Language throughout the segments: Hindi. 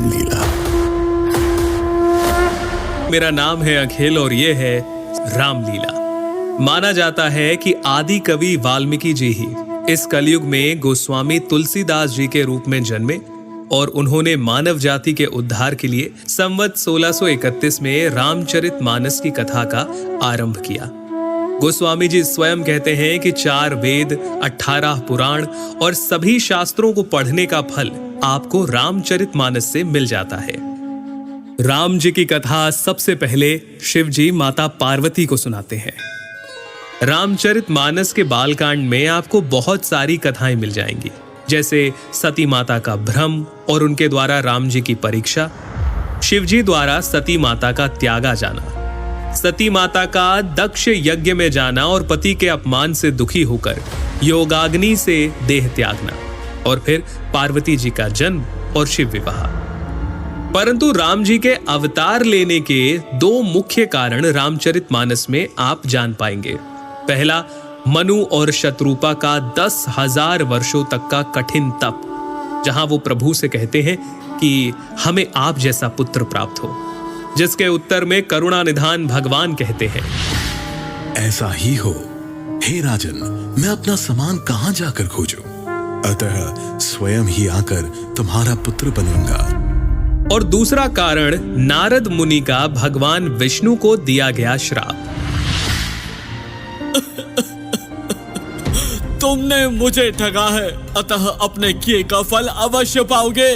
रामलीला। मेरा नाम है अखिल और ये है रामलीला। माना जाता है कि आदि कवि वाल्मीकि जी ही इस कलयुग में गोस्वामी तुलसीदास जी के रूप में जन्मे और उन्होंने मानव जाति के उद्धार के लिए संवत 1631 में रामचरितमानस की कथा का आरंभ किया। गोस्वामी जी स्वयं कहते हैं कि 4 वेद, 18 पुराण और सभी शास्त्रों को पढ़ने का फल आपको रामचरितमानस से मिल जाता है। राम जी की कथा सबसे पहले शिव जी माता पार्वती को सुनाते हैं। रामचरितमानस के बालकांड में आपको बहुत सारी कथाएं मिल जाएंगी, जैसे सती माता का भ्रम और उनके द्वारा राम जी की परीक्षा, शिव जी द्वारा सती माता का त्यागा जाना, सती माता का दक्ष यज्ञ में जाना और पति के अपमान से दुखी होकर योगाग्नि से देह त्यागना, और फिर पार्वती जी का जन्म और शिव विवाह। परंतु राम जी के अवतार लेने के 2 मुख्य कारण रामचरितमानस में आप जान पाएंगे। पहला, मनु और शत्रुपा का 10,000 वर्षों तक का कठिन तप, जहां वो प्रभु से कहते हैं कि हमें आप जैसा पुत्र प्राप्त हो, जिसके उत्तर में करुणा निधान भगवान कहते हैं, ऐसा ही हो हे राजन, मैं अपना समान कहां जाकर खोजूं? अतः स्वयं ही आकर तुम्हारा पुत्र बनूंगा। और दूसरा कारण नारद मुनि का भगवान विष्णु को दिया गया श्राप। तुमने मुझे ठगा है, अतः अपने किए का फल अवश्य पाओगे।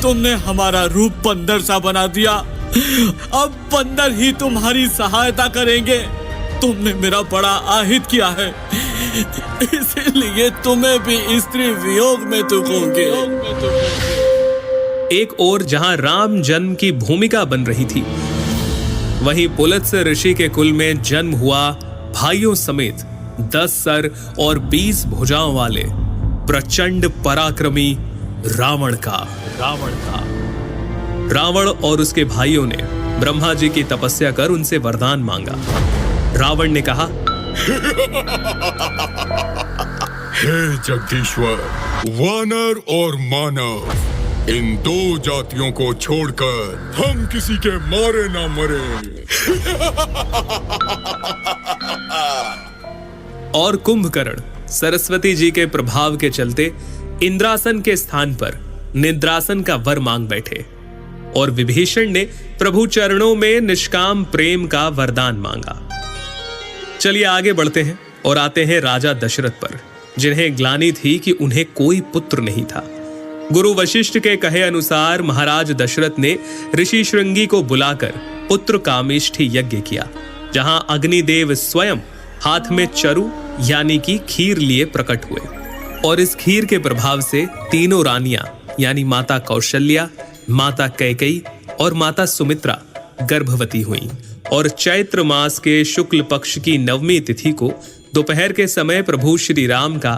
तुमने हमारा रूप बंदर सा बना दिया, अब बंदर ही तुम्हारी सहायता करेंगे। तुमने मेरा बड़ा आहित किया है, इसलिए तुम्हें भी स्त्री वियोग में दुखोगे। एक ओर जहां राम जन्म की भूमिका बन रही थी, वहीं पुलत्स्य ऋषि के कुल में जन्म हुआ भाइयों समेत 10 सर और 20 भुजाओं वाले प्रचंड पराक्रमी रावण का। रावण और उसके भाइयों ने ब्रह्मा जी की तपस्या कर उनसे वरदान मांगा। रावण ने कहा, हे जगदीश्वर, वानर और मानव, इन 2 जातियों को छोड़कर हम किसी के मारे ना मरे। और कुंभकर्ण सरस्वती जी के प्रभाव के चलते इंद्रासन के स्थान पर निद्रासन का वर मांग बैठे, और विभीषण ने प्रभु चरणों में निष्काम प्रेम का वरदान मांगा। चलिए आगे बढ़ते हैं और आते हैं राजा दशरथ पर, जिन्हें ग्लानि थी कि उन्हें कोई पुत्र नहीं था। गुरु वशिष्ठ के कहे अनुसार महाराज दशरथ ने ऋषि श्रृंगी को बुलाकर पुत्र कामेष्ठी यज्ञ किया, जहां अग्निदेव स्वयं हाथ में चरु यानी कि खीर लिए प्रकट हुए, और इस खीर के प्रभाव से तीनों रानियां यानी माता कौशल्या, माता कैकेयी और माता सुमित्रा गर्भवती हुईं, और चैत्र मास के शुक्ल पक्ष की 9वीं तिथि को दोपहर के समय प्रभु श्री राम का